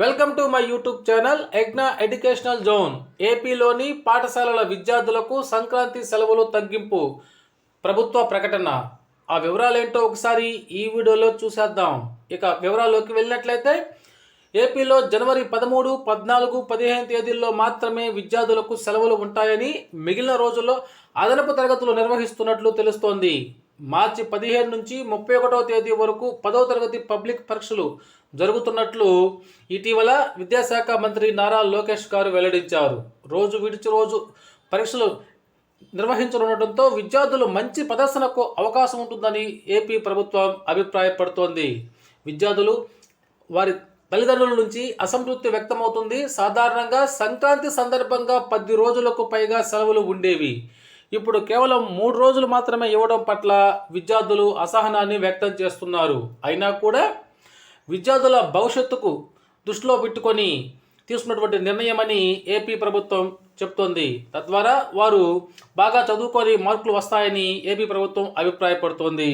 Welcome to my YouTube channel ఎగ్నా educational zone. ఏపీలోని పాఠశాలల విద్యార్థులకు సంక్రాంతి సెలవులు తగ్గింపు ప్రభుత్వ ప్రకటన. ఆ వివరాలేంటో ఒకసారి ఈ వీడియోలో చూసేద్దాం. ఇక వివరాల్లోకి వెళ్ళినట్లయితే ఏపీలో జనవరి 13, 14, 15 తేదీల్లో మాత్రమే విద్యార్థులకు సెలవులు ఉంటాయని, మిగిలిన రోజుల్లో అదనపు తరగతులు నిర్వహిస్తున్నట్లు తెలుస్తోంది. మార్చి 15 నుంచి 31వ తేదీ వరకు 10వ తరగతి పబ్లిక్ పరీక్షలు జరుగుతున్నట్లు ఇటీవల విద్యాశాఖ మంత్రి నారా లోకేష్ గారు వెల్లడించారు. రోజు విడిచి రోజు పరీక్షలు నిర్వహించనుండటంతో విద్యార్థులు మంచి ప్రదర్శనకు అవకాశం ఉంటుందని ఏపీ ప్రభుత్వం అభిప్రాయపడుతోంది. విద్యార్థులు వారి తల్లిదండ్రుల నుంచి అసంతృప్తి వ్యక్తమవుతుంది. సాధారణంగా సంక్రాంతి సందర్భంగా 10 రోజులకు పైగా సెలవులు ఉండేవి. ఇప్పుడు కేవలం 3 రోజులు మాత్రమే ఇవ్వడం పట్ల విద్యార్థులు అసహనాన్ని వ్యక్తం చేస్తున్నారు. అయినా కూడా విద్యార్థుల భవిష్యత్తుకు దృష్టిలో పెట్టుకొని తీసుకున్నటువంటి నిర్ణయమని ఏపీ ప్రభుత్వం చెప్తోంది. తద్వారా వారు బాగా చదువుకొని మార్కులు వస్తాయని ఏపీ ప్రభుత్వం అభిప్రాయపడుతోంది.